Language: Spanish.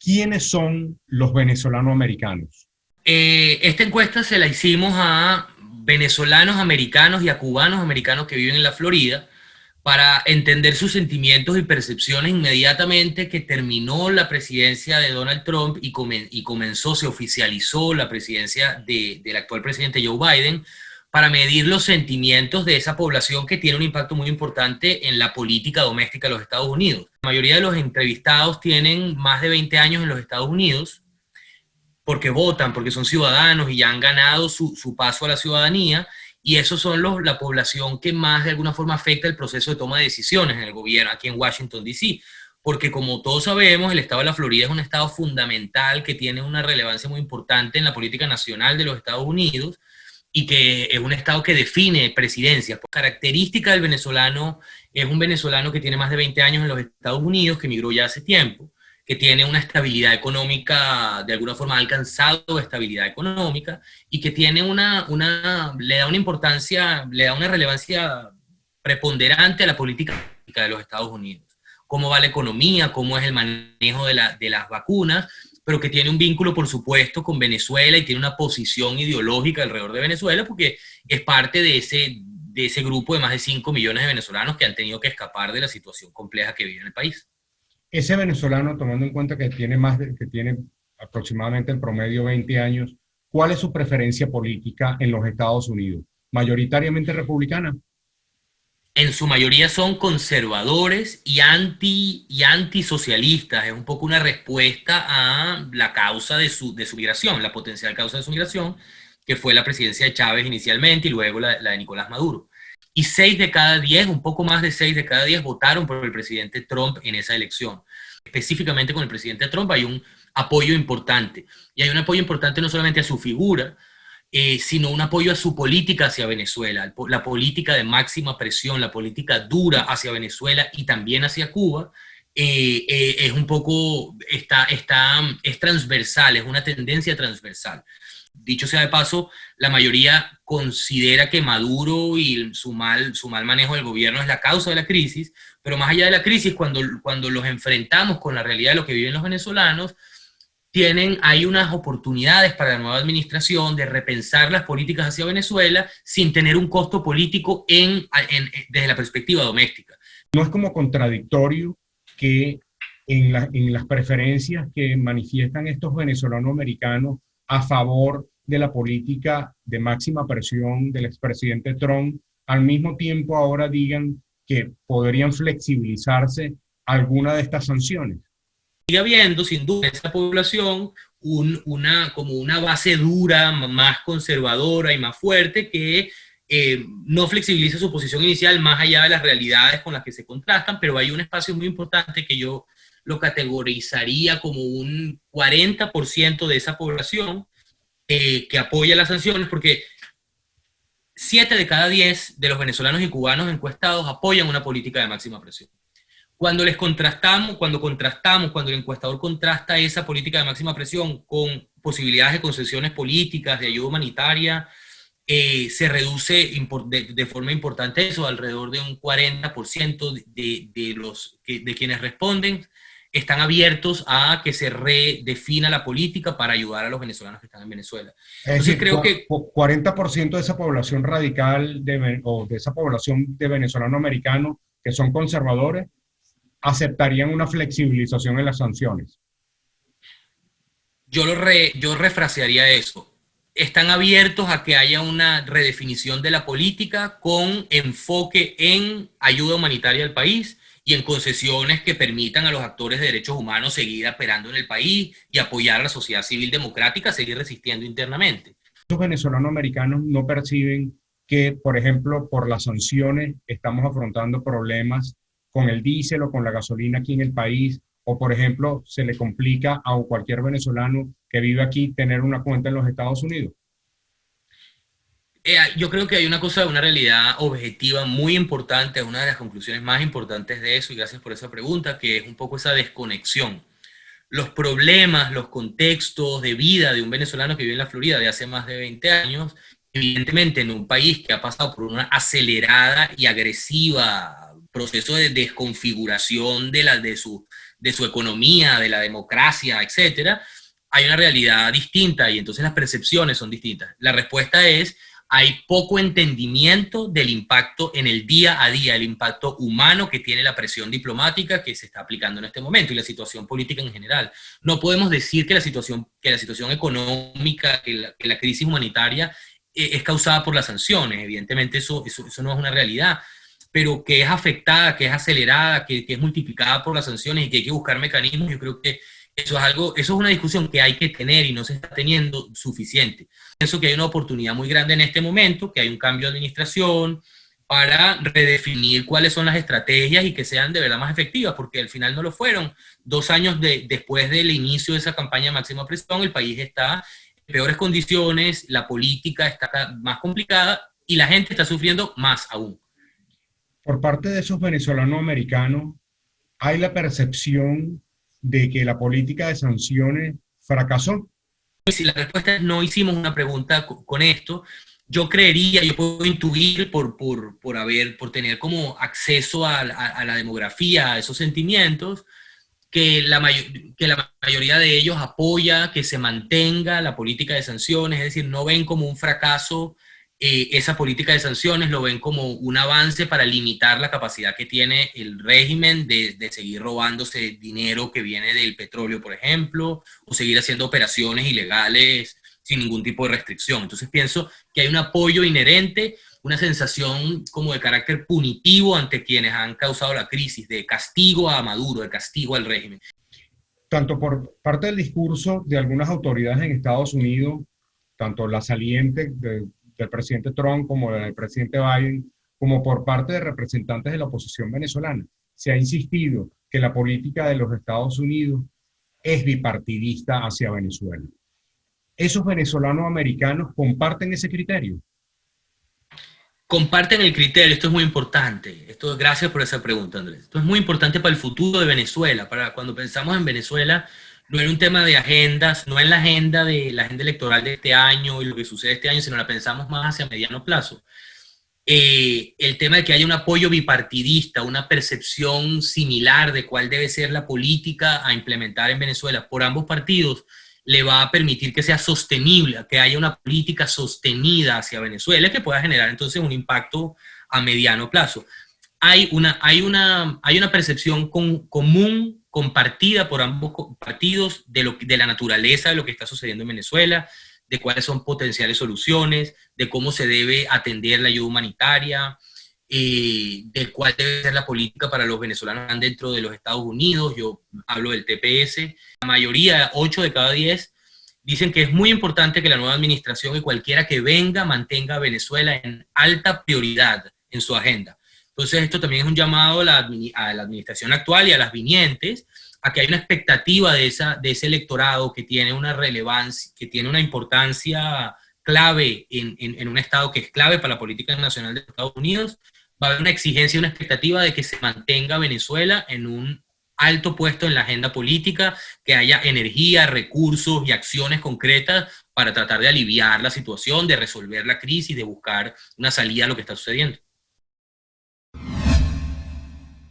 ¿Quiénes son los venezolanos americanos? Esta encuesta se la hicimos a venezolanos americanos y a cubanos americanos que viven en la Florida para entender sus sentimientos y percepciones inmediatamente que terminó la presidencia de Donald Trump y comenzó, se oficializó la presidencia del actual presidente Joe Biden, para medir los sentimientos de esa población que tiene un impacto muy importante en la política doméstica de los Estados Unidos. La mayoría de los entrevistados tienen más de 20 años en los Estados Unidos, porque votan, porque son ciudadanos y ya han ganado su paso a la ciudadanía, y esos son la población que más de alguna forma afecta el proceso de toma de decisiones en el gobierno aquí en Washington, D.C., porque como todos sabemos, el estado de la Florida es un estado fundamental que tiene una relevancia muy importante en la política nacional de los Estados Unidos y que es un estado que define presidencias. Característica del venezolano es un venezolano que tiene más de 20 años en los Estados Unidos, que emigró ya hace tiempo, que tiene una estabilidad económica, de alguna forma ha alcanzado estabilidad económica, y que tiene le da una importancia, le da una relevancia preponderante a la política de los Estados Unidos. Cómo va la economía, cómo es el manejo de las vacunas, pero que tiene un vínculo, por supuesto, con Venezuela y tiene una posición ideológica alrededor de Venezuela, porque es parte de ese grupo de más de 5 millones de venezolanos que han tenido que escapar de la situación compleja que vive en el país. Ese venezolano, tomando en cuenta que que tiene aproximadamente el promedio 20 años, ¿cuál es su preferencia política en los Estados Unidos? ¿Mayoritariamente republicana? En su mayoría son conservadores y antisocialistas. Es un poco una respuesta a la causa de su migración, la potencial causa de su migración, que fue la presidencia de Chávez inicialmente y luego la de Nicolás Maduro. Y 6 de cada 10, un poco más de 6 de cada 10, votaron por el presidente Trump en esa elección. Específicamente con el presidente Trump hay un apoyo importante. Y hay un apoyo importante no solamente a su figura, sino un apoyo a su política hacia Venezuela, la política de máxima presión, la política dura hacia Venezuela y también hacia Cuba. Es un poco, es transversal, es una tendencia transversal. Dicho sea de paso, la mayoría considera que Maduro y su mal manejo del gobierno es la causa de la crisis, pero más allá de la crisis, cuando los enfrentamos con la realidad de lo que viven los venezolanos, hay unas oportunidades para la nueva administración de repensar las políticas hacia Venezuela sin tener un costo político desde la perspectiva doméstica. ¿No es como contradictorio que en las preferencias que manifiestan estos venezolanos americanos a favor de la política de máxima presión del expresidente Trump, al mismo tiempo ahora digan que podrían flexibilizarse alguna de estas sanciones? Sigue habiendo, sin duda, en esa población como una base dura, más conservadora y más fuerte que no flexibiliza su posición inicial más allá de las realidades con las que se contrastan, pero hay un espacio muy importante que yo lo categorizaría como un 40% de esa población que apoya las sanciones, porque 7 de cada 10 de los venezolanos y cubanos encuestados apoyan una política de máxima presión. Cuando cuando el encuestador contrasta esa política de máxima presión con posibilidades de concesiones políticas, de ayuda humanitaria, se reduce de forma importante eso, alrededor de un 40% de quienes responden están abiertos a que se redefina la política para ayudar a los venezolanos que están en Venezuela. Es Entonces decir, creo que 40% de esa población radical o de esa población de venezolanos americanos que son conservadores aceptarían una flexibilización en las sanciones. yo refrasearía eso. Están abiertos a que haya una redefinición de la política con enfoque en ayuda humanitaria al país y en concesiones que permitan a los actores de derechos humanos seguir operando en el país y apoyar a la sociedad civil democrática a seguir resistiendo internamente. Los venezolanos americanos no perciben que, por ejemplo, por las sanciones estamos afrontando problemas con el diésel o con la gasolina aquí en el país, o por ejemplo, se le complica a cualquier venezolano que vive aquí tener una cuenta en los Estados Unidos. Yo creo que hay una realidad objetiva muy importante, una de las conclusiones más importantes de eso, y gracias por esa pregunta, que es un poco esa desconexión. Los problemas, los contextos de vida de un venezolano que vive en la Florida de hace más de 20 años, evidentemente en un país que ha pasado por una acelerada y agresiva proceso de desconfiguración de su economía, de la democracia, etcétera, hay una realidad distinta y entonces las percepciones son distintas. La respuesta es, hay poco entendimiento del impacto en el día a día, el impacto humano que tiene la presión diplomática que se está aplicando en este momento y la situación política en general. No podemos decir que la situación económica, que la crisis humanitaria es causada por las sanciones. Evidentemente eso no es una realidad, pero que es afectada, que es acelerada, que es multiplicada por las sanciones y que hay que buscar mecanismos. Yo creo que eso es una discusión que hay que tener y no se está teniendo suficiente. Pienso que hay una oportunidad muy grande en este momento, que hay un cambio de administración para redefinir cuáles son las estrategias y que sean de verdad más efectivas, porque al final no lo fueron. 2 años después del inicio de esa campaña de máxima presión, el país está en peores condiciones, la política está más complicada y la gente está sufriendo más aún. Por parte de esos venezolanos americanos, hay la percepción de que la política de sanciones fracasó. Si la respuesta es no hicimos una pregunta con esto, yo creería, yo puedo intuir por tener como acceso a la demografía, a esos sentimientos, que que la mayoría de ellos apoya que se mantenga la política de sanciones, es decir, no ven como un fracaso esa política de sanciones, lo ven como un avance para limitar la capacidad que tiene el régimen de seguir robándose dinero que viene del petróleo, por ejemplo, o seguir haciendo operaciones ilegales sin ningún tipo de restricción. Entonces pienso que hay un apoyo inherente, una sensación como de carácter punitivo ante quienes han causado la crisis, de castigo a Maduro, de castigo al régimen. Tanto por parte del discurso de algunas autoridades en Estados Unidos, tanto la saliente del presidente Trump como del presidente Biden, como por parte de representantes de la oposición venezolana, se ha insistido que la política de los Estados Unidos es bipartidista hacia Venezuela. ¿Esos venezolanos americanos comparten ese criterio? Comparten el criterio, esto es muy importante. Gracias por esa pregunta, Andrés. Esto es muy importante para el futuro de Venezuela. Para cuando pensamos en Venezuela, no era un tema de agendas, no en la agenda electoral de este año y lo que sucede este año, sino la pensamos más hacia mediano plazo. El tema de que haya un apoyo bipartidista, una percepción similar de cuál debe ser la política a implementar en Venezuela por ambos partidos, le va a permitir que sea sostenible, que haya una política sostenida hacia Venezuela que pueda generar entonces un impacto a mediano plazo. Hay una percepción común, compartida por ambos partidos de la naturaleza de lo que está sucediendo en Venezuela, de cuáles son potenciales soluciones, de cómo se debe atender la ayuda humanitaria, de cuál debe ser la política para los venezolanos dentro de los Estados Unidos. Yo hablo del TPS. La mayoría, 8 de cada 10, dicen que es muy importante que la nueva administración y cualquiera que venga mantenga a Venezuela en alta prioridad en su agenda. Entonces esto también es un llamado a la administración actual y a las vinientes a que hay una expectativa de ese electorado que tiene una relevancia, que tiene una importancia clave en un Estado que es clave para la política nacional de Estados Unidos. Va a haber una exigencia y una expectativa de que se mantenga Venezuela en un alto puesto en la agenda política, que haya energía, recursos y acciones concretas para tratar de aliviar la situación, de resolver la crisis, de buscar una salida a lo que está sucediendo.